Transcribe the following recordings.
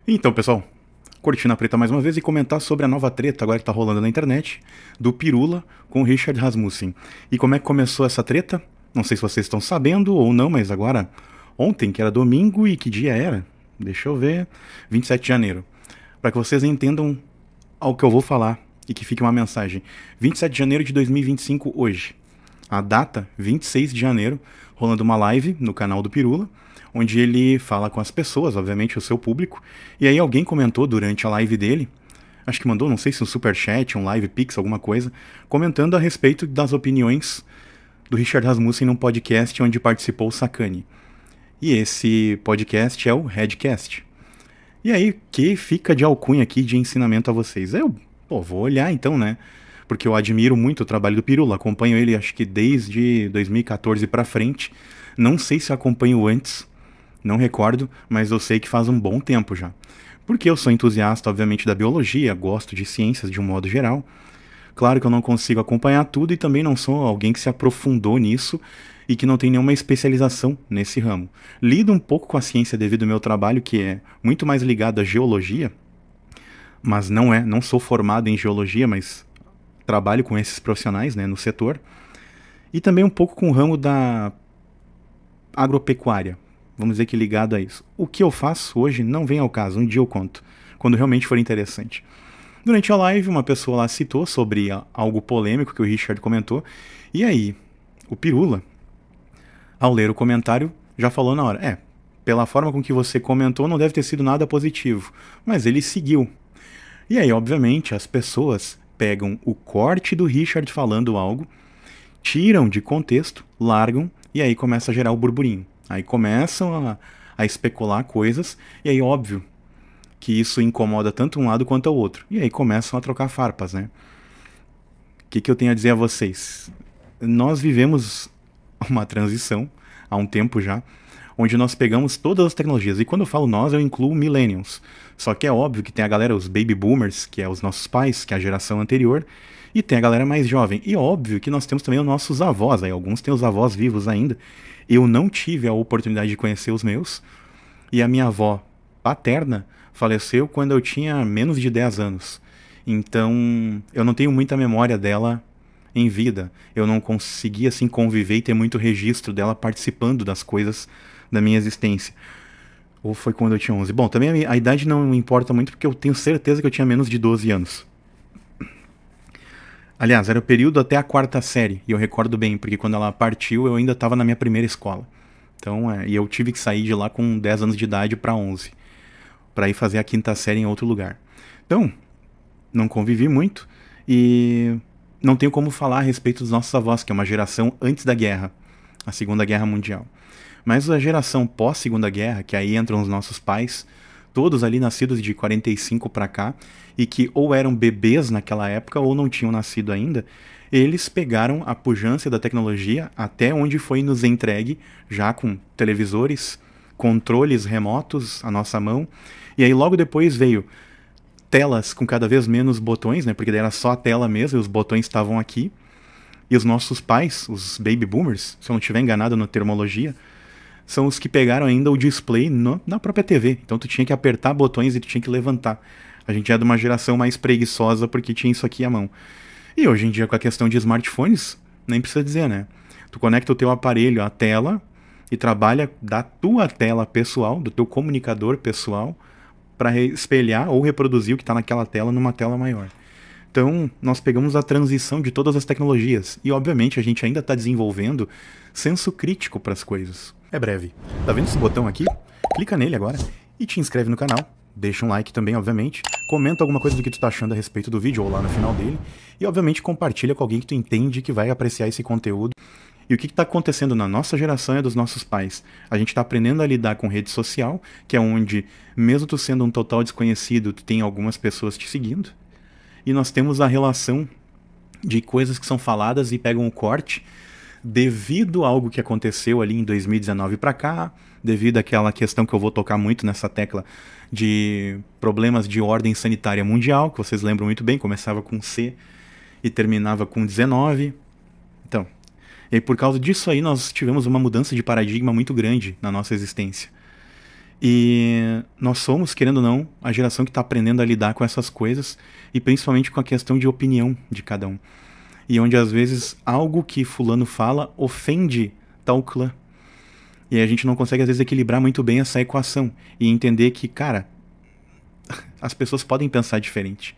Então, pessoal, curtindo a preta mais uma vez e comentar sobre a nova treta agora que tá rolando na internet do Pirula com o Richard Rasmussen. E como é que começou essa treta? Não sei se vocês estão sabendo ou não, mas agora, ontem, que era domingo e que dia era? Deixa eu ver, 27 de janeiro. Para que vocês entendam ao que eu vou falar e que fique uma mensagem. 27 de janeiro de 2025 hoje. A data, 26 de janeiro, rolando uma live no canal do Pirula, onde ele fala com as pessoas, obviamente o seu público, e aí alguém comentou durante a live dele, acho que mandou, não sei se um superchat, um live pix, alguma coisa, comentando a respeito das opiniões do Richard Rasmussen num podcast onde participou o Sacani. E esse podcast é o Redcast. E aí, que fica de alcunha aqui de ensinamento a vocês? Vou olhar então, né? Porque eu admiro muito o trabalho do Pirula, acompanho ele acho que desde 2014 pra frente. Não sei se acompanho antes, não recordo, mas eu sei que faz um bom tempo já. Porque eu sou entusiasta, obviamente, da biologia, gosto de ciências de um modo geral. Claro que eu não consigo acompanhar tudo e também não sou alguém que se aprofundou nisso e que não tem nenhuma especialização nesse ramo. Lido um pouco com a ciência devido ao meu trabalho, que é muito mais ligado à geologia, mas não sou formado em geologia, mas trabalho com esses profissionais, né, no setor. E também um pouco com o ramo da agropecuária, vamos dizer que ligado a isso. O que eu faço hoje não vem ao caso, um dia eu conto, quando realmente for interessante. Durante a live, uma pessoa lá citou sobre algo polêmico que o Richard comentou, e aí, o Pirula, ao ler o comentário, já falou na hora, pela forma com que você comentou, não deve ter sido nada positivo, mas ele seguiu. E aí, obviamente, as pessoas pegam o corte do Richard falando algo, tiram de contexto, largam, e aí começa a gerar o burburinho. Aí começam a especular coisas, e aí óbvio que isso incomoda tanto um lado quanto o outro. E aí começam a trocar farpas, né? O que eu tenho a dizer a vocês? Nós vivemos uma transição, há um tempo já, onde nós pegamos todas as tecnologias. E quando eu falo nós, eu incluo millennials. Só que é óbvio que tem a galera, os baby boomers, que é os nossos pais, que é a geração anterior, e tem a galera mais jovem. E óbvio que nós temos também os nossos avós, aí alguns têm os avós vivos ainda. Eu não tive a oportunidade de conhecer os meus, e a minha avó paterna faleceu quando eu tinha menos de 10 anos. Então, eu não tenho muita memória dela em vida. Eu não consegui, assim, conviver e ter muito registro dela participando das coisas da minha existência. Ou foi quando eu tinha 11? Bom, também a idade não importa muito porque eu tenho certeza que eu tinha menos de 12 anos. Aliás, era o período até a 4ª série, e eu recordo bem, porque quando ela partiu eu ainda estava na minha primeira escola. Então, e eu tive que sair de lá com 10 anos de idade para 11, para ir fazer a 5ª série em outro lugar. Então, não convivi muito e não tenho como falar a respeito dos nossos avós, que é uma geração antes da guerra, a Segunda Guerra Mundial. Mas a geração pós-Segunda Guerra, que aí entram os nossos pais, todos ali nascidos de 45 para cá, e que ou eram bebês naquela época ou não tinham nascido ainda, eles pegaram a pujança da tecnologia até onde foi nos entregue, já com televisores, controles remotos à nossa mão, e aí logo depois veio telas com cada vez menos botões, né, porque daí era só a tela mesmo e os botões estavam aqui, e os nossos pais, os baby boomers, se eu não estiver enganado na termologia, são os que pegaram ainda o display na própria TV. Então tu tinha que apertar botões e tu tinha que levantar. A gente é de uma geração mais preguiçosa porque tinha isso aqui à mão. E hoje em dia, com a questão de smartphones, nem precisa dizer, né? Tu conecta o teu aparelho à tela e trabalha da tua tela pessoal, do teu comunicador pessoal, para espelhar ou reproduzir o que está naquela tela numa tela maior. Então, nós pegamos a transição de todas as tecnologias e, obviamente, a gente ainda está desenvolvendo senso crítico para as coisas. É breve. Tá vendo esse botão aqui? Clica nele agora e te inscreve no canal. Deixa um like também, obviamente. Comenta alguma coisa do que tu tá achando a respeito do vídeo ou lá no final dele. E, obviamente, compartilha com alguém que tu entende que vai apreciar esse conteúdo. E o que está acontecendo na nossa geração e dos nossos pais? A gente está aprendendo a lidar com rede social, que é onde, mesmo tu sendo um total desconhecido, tu tem algumas pessoas te seguindo. E nós temos a relação de coisas que são faladas e pegam um corte devido a algo que aconteceu ali em 2019 para cá, devido àquela questão que eu vou tocar muito nessa tecla de problemas de ordem sanitária mundial, que vocês lembram muito bem, começava com C e terminava com 19. Então, e por causa disso aí nós tivemos uma mudança de paradigma muito grande na nossa existência. E nós somos, querendo ou não, a geração que está aprendendo a lidar com essas coisas e principalmente com a questão de opinião de cada um. E onde às vezes algo que fulano fala ofende tal clã. E aí a gente não consegue às vezes equilibrar muito bem essa equação e entender que, cara, as pessoas podem pensar diferente.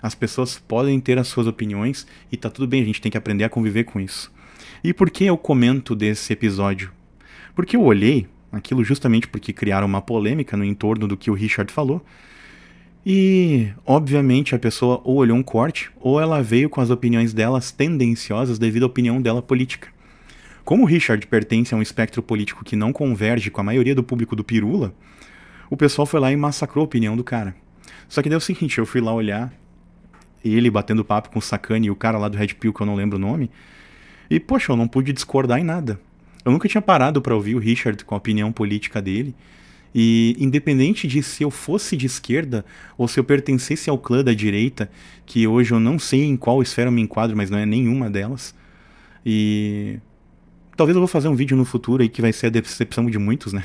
As pessoas podem ter as suas opiniões e tá tudo bem, a gente tem que aprender a conviver com isso. E por que eu comento desse episódio? Porque eu olhei aquilo justamente porque criaram uma polêmica no entorno do que o Richard falou. E, obviamente, a pessoa ou olhou um corte, ou ela veio com as opiniões delas tendenciosas devido à opinião dela política. Como o Richard pertence a um espectro político que não converge com a maioria do público do Pirula, o pessoal foi lá e massacrou a opinião do cara. Só que deu o seguinte, eu fui lá olhar ele batendo papo com o Sakane e o cara lá do Red Pill, que eu não lembro o nome, e, poxa, eu não pude discordar em nada. Eu nunca tinha parado pra ouvir o Richard com a opinião política dele, e independente de se eu fosse de esquerda ou se eu pertencesse ao clã da direita, que hoje eu não sei em qual esfera eu me enquadro, mas não é nenhuma delas, e talvez eu vou fazer um vídeo no futuro aí que vai ser a decepção de muitos, né?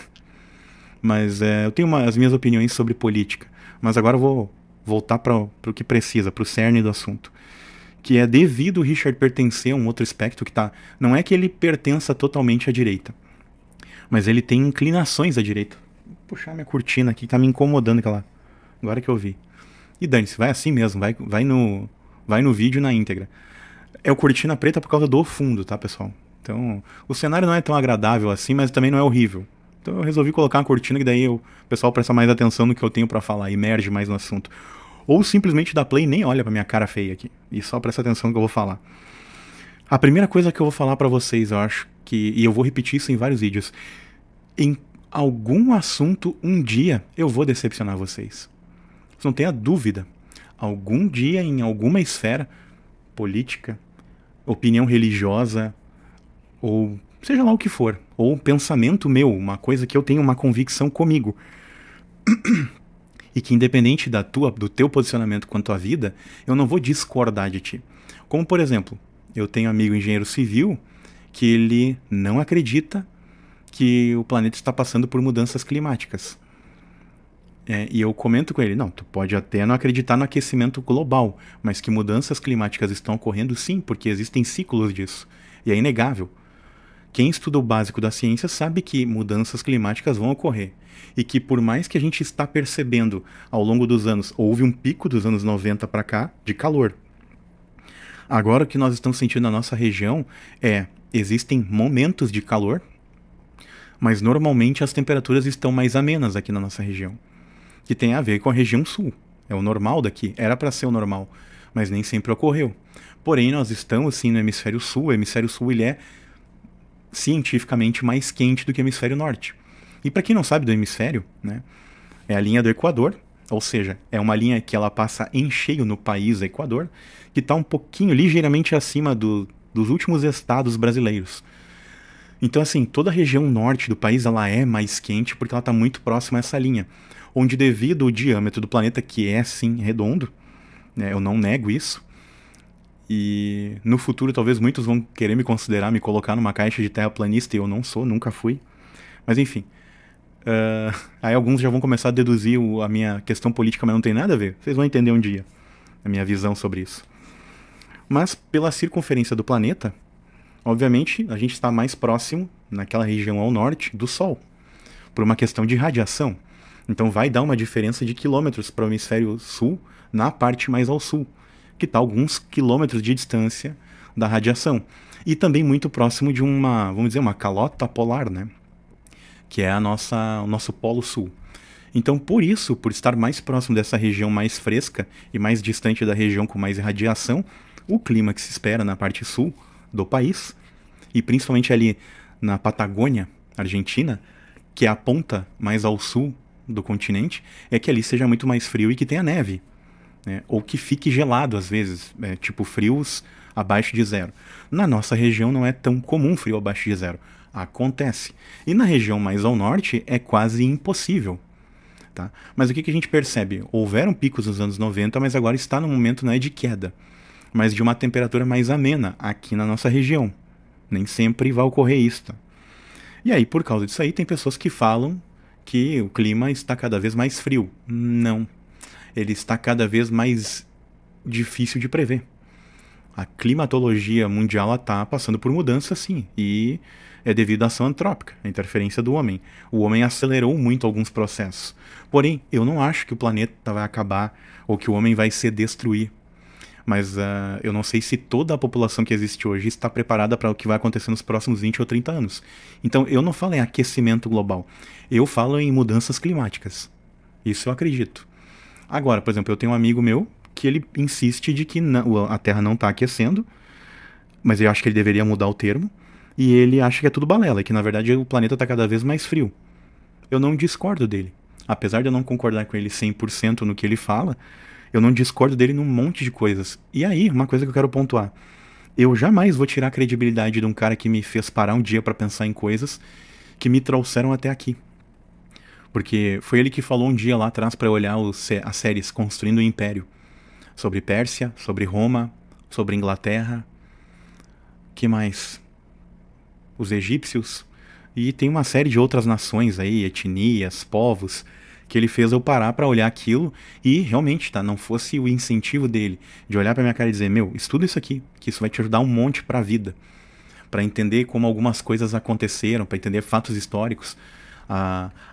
Mas eu tenho as minhas opiniões sobre política, mas agora eu vou voltar para o que precisa, para o cerne do assunto. Que é devido o Richard pertencer a um outro espectro que tá... Não é que ele pertença totalmente à direita, mas ele tem inclinações à direita. Vou puxar minha cortina aqui, tá me incomodando aquela... Agora que eu vi. E dane-se, vai assim mesmo, vai no vídeo na íntegra. É o cortina preta por causa do fundo, tá, pessoal? Então, o cenário não é tão agradável assim, mas também não é horrível. Então eu resolvi colocar uma cortina que daí o pessoal presta mais atenção no que eu tenho pra falar, emerge mais no assunto. Ou simplesmente dá play e nem olha pra minha cara feia aqui. E só presta atenção no que eu vou falar. A primeira coisa que eu vou falar pra vocês, eu acho que... E eu vou repetir isso em vários vídeos. Em algum assunto, um dia, eu vou decepcionar vocês. Você não tenha dúvida. Algum dia, em alguma esfera, política, opinião religiosa, ou seja lá o que for, ou pensamento meu, uma coisa que eu tenho uma convicção comigo, e que independente do teu posicionamento quanto à vida, eu não vou discordar de ti. Como, por exemplo, eu tenho um amigo engenheiro civil que ele não acredita que o planeta está passando por mudanças climáticas. E eu comento com ele, não, tu pode até não acreditar no aquecimento global, mas que mudanças climáticas estão ocorrendo sim, porque existem ciclos disso, e é inegável. Quem estuda o básico da ciência sabe que mudanças climáticas vão ocorrer. E que por mais que a gente está percebendo ao longo dos anos, houve um pico dos anos 90 para cá de calor. Agora o que nós estamos sentindo na nossa região existem momentos de calor, mas normalmente as temperaturas estão mais amenas aqui na nossa região. Que tem a ver com a região sul. É o normal daqui, era para ser o normal, mas nem sempre ocorreu. Porém, nós estamos sim no hemisfério sul, o hemisfério sul ele é cientificamente mais quente do que o hemisfério norte. E para quem não sabe do hemisfério, né, é a linha do Equador, ou seja, é uma linha que ela passa em cheio no país Equador, que está um pouquinho, ligeiramente acima dos últimos estados brasileiros. Então, assim, toda a região norte do país ela é mais quente porque ela está muito próxima a essa linha, onde devido ao diâmetro do planeta, que é sim redondo, né, eu não nego isso, e no futuro talvez muitos vão querer me considerar, me colocar numa caixa de terraplanista, e eu não sou, nunca fui. Mas enfim. Aí alguns já vão começar a deduzir a minha questão política, mas não tem nada a ver. Vocês vão entender um dia a minha visão sobre isso. Mas pela circunferência do planeta, obviamente a gente está mais próximo, naquela região ao norte, do Sol. Por uma questão de radiação. Então vai dar uma diferença de quilômetros para o hemisfério sul, na parte mais ao sul, que está alguns quilômetros de distância da radiação. E também muito próximo de uma, vamos dizer, uma calota polar, né? Que é o nosso polo sul. Então, por isso, por estar mais próximo dessa região mais fresca e mais distante da região com mais radiação, o clima que se espera na parte sul do país, e principalmente ali na Patagônia, Argentina, que é a ponta mais ao sul do continente, é que ali seja muito mais frio e que tenha neve. Né? Ou que fique gelado às vezes, tipo frios abaixo de zero. Na nossa região não é tão comum frio abaixo de zero. Acontece. E na região mais ao norte é quase impossível. Tá? Mas o que a gente percebe? Houveram picos nos anos 90, mas agora está no momento de queda. Mas de uma temperatura mais amena aqui na nossa região. Nem sempre vai ocorrer isso. Tá? E aí, por causa disso aí, tem pessoas que falam que o clima está cada vez mais frio. Não. Ele está cada vez mais difícil de prever. A climatologia mundial está passando por mudança, sim, e é devido à ação antrópica, a interferência do homem. O homem acelerou muito alguns processos. Porém, eu não acho que o planeta vai acabar ou que o homem vai se destruir. Mas eu não sei se toda a população que existe hoje está preparada para o que vai acontecer nos próximos 20 ou 30 anos. Então, eu não falo em aquecimento global. Eu falo em mudanças climáticas. Isso eu acredito. Agora, por exemplo, eu tenho um amigo meu que ele insiste de que a Terra não está aquecendo, mas eu acho que ele deveria mudar o termo, e ele acha que é tudo balela, e que na verdade o planeta está cada vez mais frio. Eu não discordo dele. Apesar de eu não concordar com ele 100% no que ele fala, eu não discordo dele num monte de coisas. E aí, uma coisa que eu quero pontuar. Eu jamais vou tirar a credibilidade de um cara que me fez parar um dia para pensar em coisas que me trouxeram até aqui. Porque foi ele que falou um dia lá atrás para eu olhar as séries Construindo o Império. Sobre Pérsia, sobre Roma, sobre Inglaterra. Que mais? Os egípcios. E tem uma série de outras nações aí, etnias, povos, que ele fez eu parar pra olhar aquilo e realmente, tá? Não fosse o incentivo dele de olhar pra minha cara e dizer, meu, estuda isso aqui, que isso vai te ajudar um monte pra vida. Pra entender como algumas coisas aconteceram, pra entender fatos históricos,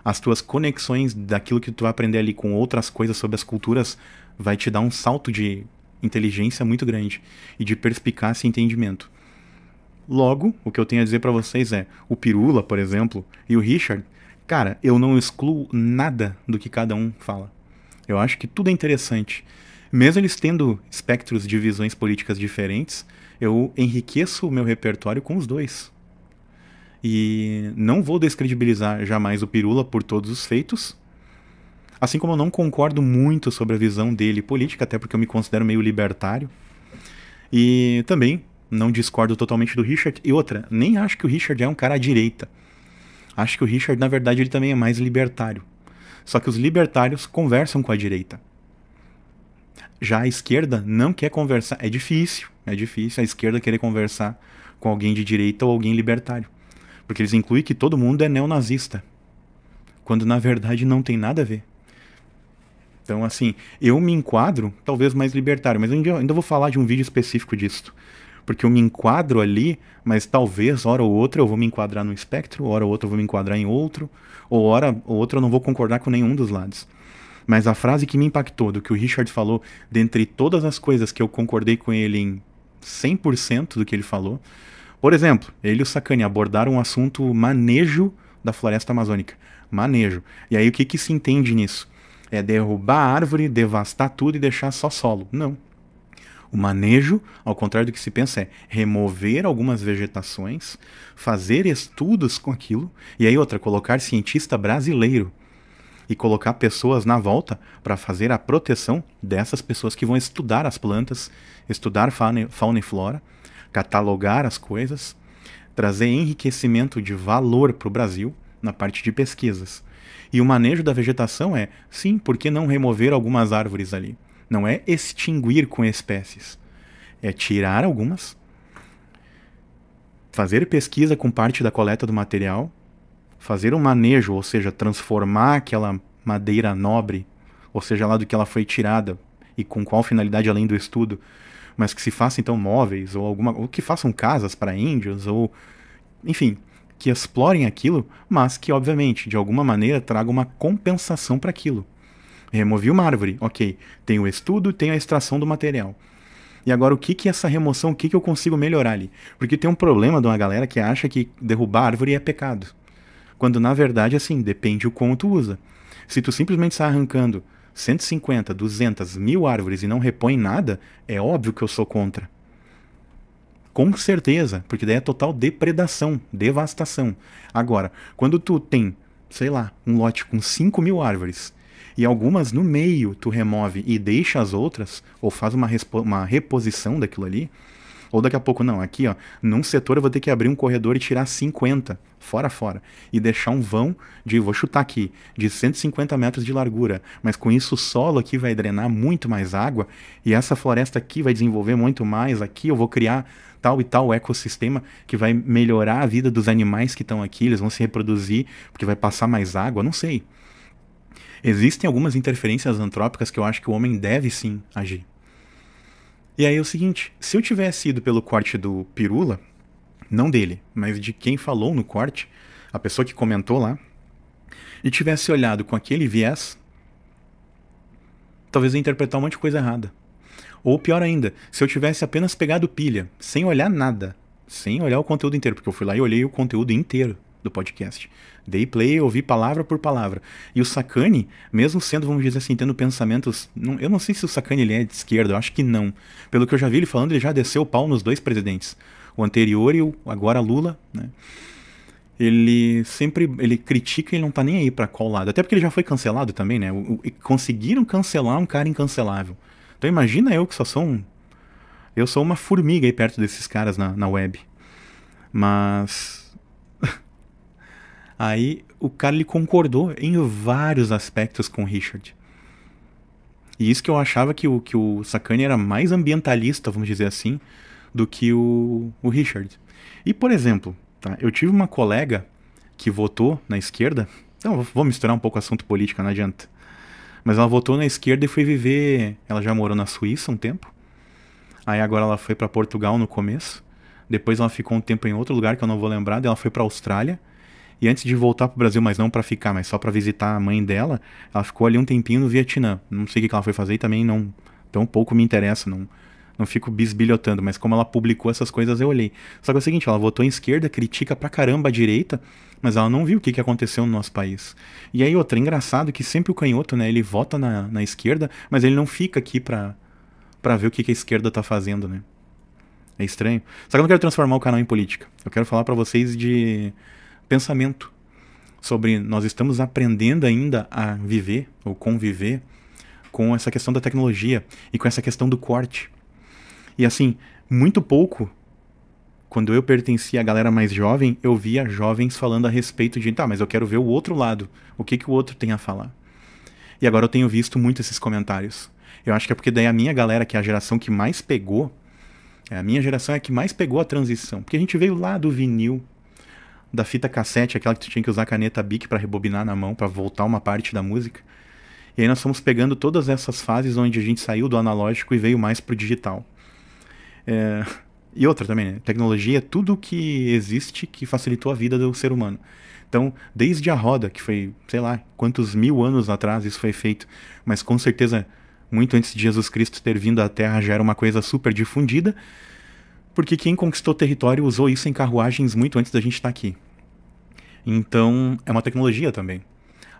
as tuas conexões daquilo que tu vai aprender ali com outras coisas sobre as culturas vai te dar um salto de inteligência muito grande e de perspicácia e entendimento. Logo, o que eu tenho a dizer pra vocês é, o Pirula, por exemplo, e o Richard, cara, eu não excluo nada do que cada um fala. Eu acho que tudo é interessante. Mesmo eles tendo espectros de visões políticas diferentes, eu enriqueço o meu repertório com os dois. E não vou descredibilizar jamais o Pirula por todos os feitos. Assim como eu não concordo muito sobre a visão dele política, até porque eu me considero meio libertário. E também não discordo totalmente do Richard. E outra, nem acho que o Richard é um cara à direita. Acho que o Richard, na verdade, ele também é mais libertário. Só que os libertários conversam com a direita. Já a esquerda não quer conversar. É difícil a esquerda querer conversar com alguém de direita ou alguém libertário. Porque eles incluem que todo mundo é neonazista. Quando, na verdade, não tem nada a ver. Então, assim, eu me enquadro, talvez mais libertário, mas eu ainda vou falar de um vídeo específico disso. Porque eu me enquadro ali, mas talvez, hora ou outra, eu vou me enquadrar num espectro, hora ou outra eu vou me enquadrar em outro, ou hora ou outra eu não vou concordar com nenhum dos lados. Mas a frase que me impactou, do que o Richard falou, dentre todas as coisas que eu concordei com ele em 100% do que ele falou, por exemplo, ele e o Sacani abordaram um assunto manejo da floresta amazônica. Manejo. E aí o que se entende nisso? É derrubar a árvore, devastar tudo e deixar só solo. Não. O manejo, ao contrário do que se pensa, é remover algumas vegetações, fazer estudos com aquilo, e aí outra, colocar cientista brasileiro e colocar pessoas na volta para fazer a proteção dessas pessoas que vão estudar as plantas, estudar fauna e flora, catalogar as coisas, trazer enriquecimento de valor para o Brasil na parte de pesquisas. E o manejo da vegetação é, sim, por que não remover algumas árvores ali? Não é extinguir com espécies. É tirar algumas, fazer pesquisa com parte da coleta do material, fazer um manejo, ou seja, transformar aquela madeira nobre, ou seja, lá do que ela foi tirada, e com qual finalidade além do estudo, mas que se faça então móveis, ou que façam casas para índios, ou enfim, que explorem aquilo, mas que obviamente, de alguma maneira, tragam uma compensação para aquilo. Removi uma árvore, ok, tem o estudo, tem a extração do material. E agora o que essa remoção, o que eu consigo melhorar ali? Porque tem um problema de uma galera que acha que derrubar árvore é pecado. Quando na verdade, assim, depende o como tu usa. Se tu simplesmente sai arrancando 150, 200, 1000 árvores e não repõe nada, é óbvio que eu sou contra. Com certeza, porque daí é total depredação, devastação. Agora, quando tu tem, sei lá, um lote com 5.000 árvores e algumas no meio tu remove e deixa as outras, ou faz uma reposição daquilo ali, Ou daqui a pouco, não, aqui, ó, num setor eu vou ter que abrir um corredor e tirar 50, fora, e deixar um vão de, vou chutar aqui, de 150 metros de largura, mas com isso o solo aqui vai drenar muito mais água, e essa floresta aqui vai desenvolver muito mais, aqui eu vou criar tal e tal ecossistema que vai melhorar a vida dos animais que estão aqui, eles vão se reproduzir, porque vai passar mais água, não sei. Existem algumas interferências antrópicas que eu acho que o homem deve sim agir. E aí é o seguinte, se eu tivesse ido pelo corte do Pirula, não dele, mas de quem falou no corte, a pessoa que comentou lá, e tivesse olhado com aquele viés, talvez eu ia interpretar um monte de coisa errada. Ou pior ainda, se eu tivesse apenas pegado pilha, sem olhar nada, sem olhar o conteúdo inteiro, porque eu fui lá e olhei o conteúdo inteiro do podcast. Dei play, ouvi palavra por palavra. E o Sacani, mesmo sendo, vamos dizer assim, tendo pensamentos... eu não sei se o Sacani ele é de esquerda, eu acho que não. Pelo que eu já vi ele falando, ele já desceu o pau nos dois presidentes. O anterior e o agora Lula, né? Ele critica e ele não tá nem aí pra qual lado. Até porque ele já foi cancelado também, né? Conseguiram cancelar um cara incancelável. Então imagina eu que só sou um... Eu sou uma formiga aí perto desses caras na web. Mas... Aí o cara ele concordou em vários aspectos com o Richard. E isso que eu achava que o Sacani era mais ambientalista, vamos dizer assim, do que o Richard. E, por exemplo, tá, eu tive uma colega que votou na esquerda. Então, vou misturar um pouco assunto político, não adianta. Mas ela votou na esquerda e foi viver... Ela já morou na Suíça um tempo. Aí agora ela foi para Portugal no começo. Depois ela ficou um tempo em outro lugar que eu não vou lembrar. Daí ela foi para Austrália. E antes de voltar pro Brasil, mas não para ficar, mas só para visitar a mãe dela, ela ficou ali um tempinho no Vietnã. Não sei o que ela foi fazer e também não... Tão pouco me interessa, não fico bisbilhotando. Mas como ela publicou essas coisas, eu olhei. Só que é o seguinte, ela votou em esquerda, critica pra caramba a direita, mas ela não viu o que aconteceu no nosso país. E aí outra, engraçado que sempre o canhoto, né, ele vota na esquerda, mas ele não fica aqui pra ver o que a esquerda tá fazendo, né. É estranho. Só que eu não quero transformar o canal em política. Eu quero falar pra vocês de... pensamento sobre nós estamos aprendendo ainda a viver ou conviver com essa questão da tecnologia e com essa questão do corte. E assim, muito pouco, quando eu pertencia à galera mais jovem, eu via jovens falando a respeito de, tá, mas eu quero ver o outro lado, o que o outro tem a falar. E agora eu tenho visto muito esses comentários. Eu acho que é porque daí a minha galera, que é a geração que mais pegou, a minha geração é a que mais pegou a transição. Porque a gente veio lá do vinil, da fita cassete, aquela que tu tinha que usar a caneta Bic para rebobinar na mão, para voltar uma parte da música. E aí nós fomos pegando todas essas fases onde a gente saiu do analógico e veio mais pro digital. E outra também, né? Tecnologia é tudo que existe que facilitou a vida do ser humano. Então, desde a roda, que foi, sei lá, quantos mil anos atrás isso foi feito, mas com certeza muito antes de Jesus Cristo ter vindo à Terra já era uma coisa super difundida, porque quem conquistou território usou isso em carruagens muito antes da gente estar aqui. Então, é uma tecnologia também.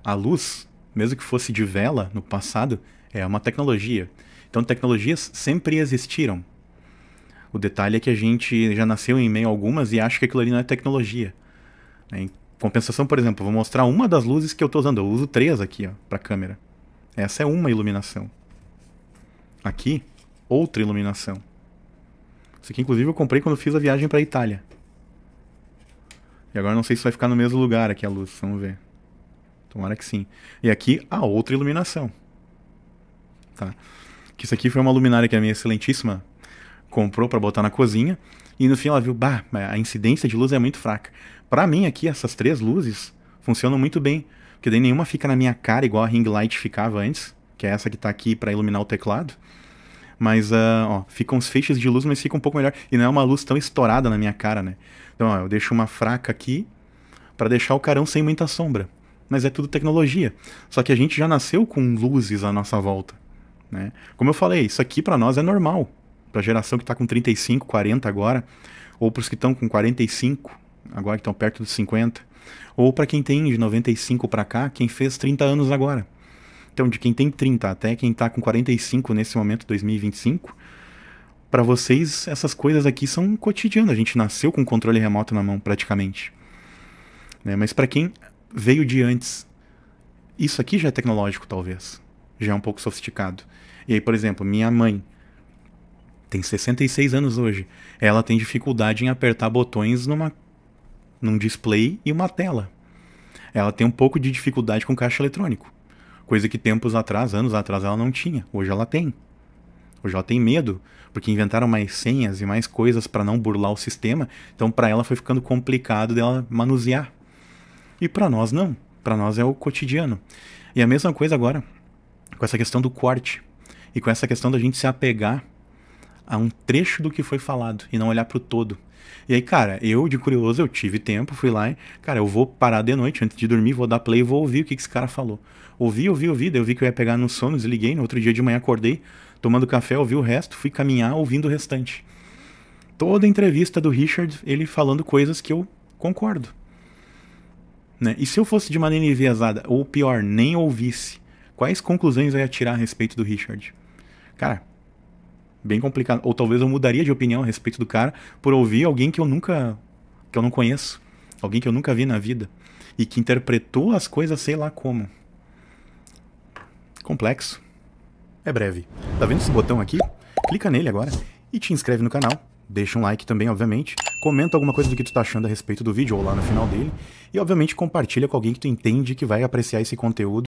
A luz, mesmo que fosse de vela no passado, é uma tecnologia. Então, tecnologias sempre existiram. O detalhe é que a gente já nasceu em meio a algumas e acha que aquilo ali não é tecnologia. Em compensação, por exemplo, vou mostrar uma das luzes que eu estou usando. Eu uso 3 aqui, para a câmera. Essa é uma iluminação. Aqui, outra iluminação. Isso aqui, inclusive, eu comprei quando fiz a viagem para a Itália. E agora não sei se vai ficar no mesmo lugar aqui a luz, vamos ver. Tomara que sim. E aqui, a outra iluminação. Tá. Que isso aqui foi uma luminária que a minha excelentíssima comprou para botar na cozinha. E no fim ela viu, bah, a incidência de luz é muito fraca. Para mim aqui, essas 3 luzes funcionam muito bem. Porque daí nenhuma fica na minha cara igual a ring light ficava antes. Que é essa que tá aqui para iluminar o teclado. Mas, ó, ficam os feixes de luz, mas fica um pouco melhor. E não é uma luz tão estourada na minha cara, né? Então, ó, eu deixo uma fraca aqui para deixar o carão sem muita sombra. Mas é tudo tecnologia. Só que a gente já nasceu com luzes à nossa volta, né? Como eu falei, isso aqui para nós é normal. Pra geração que tá com 35, 40 agora, ou pros que estão com 45, agora que estão perto dos 50, ou para quem tem de 95 para cá, quem fez 30 anos agora. Então, de quem tem 30 até quem tá com 45 nesse momento, 2025, para vocês essas coisas aqui são cotidianas. A gente nasceu com controle remoto na mão, praticamente. Né? Mas para quem veio de antes, isso aqui já é tecnológico, talvez. Já é um pouco sofisticado. E aí, por exemplo, minha mãe, tem 66 anos hoje. Ela tem dificuldade em apertar botões num display e uma tela. Ela tem um pouco de dificuldade com caixa eletrônico. Coisa que tempos atrás, anos atrás, ela não tinha. Hoje ela tem. Hoje ela tem medo, porque inventaram mais senhas e mais coisas para não burlar o sistema. Então para ela foi ficando complicado dela manusear. E para nós não. Para nós é o cotidiano. E a mesma coisa agora com essa questão do corte. E com essa questão da gente se apegar a um trecho do que foi falado e não olhar pro todo. E aí, cara, eu de curioso, eu tive tempo, fui lá e, cara, eu vou parar de noite antes de dormir, vou dar play e vou ouvir o que esse cara falou. Ouvi, daí eu vi que eu ia pegar no sono, desliguei, no outro dia de manhã acordei, tomando café, ouvi o resto, fui caminhar ouvindo o restante. Toda a entrevista do Richard, ele falando coisas que eu concordo. Né? E se eu fosse de maneira enviesada, ou pior, nem ouvisse, quais conclusões eu ia tirar a respeito do Richard? Cara, bem complicado. Ou talvez eu mudaria de opinião a respeito do cara por ouvir alguém que eu não conheço. Alguém que eu nunca vi na vida. E que interpretou as coisas sei lá como. Complexo. É breve. Tá vendo esse botão aqui? Clica nele agora e te inscreve no canal. Deixa um like também, obviamente. Comenta alguma coisa do que tu tá achando a respeito do vídeo ou lá no final dele. E, obviamente, compartilha com alguém que tu entende que vai apreciar esse conteúdo.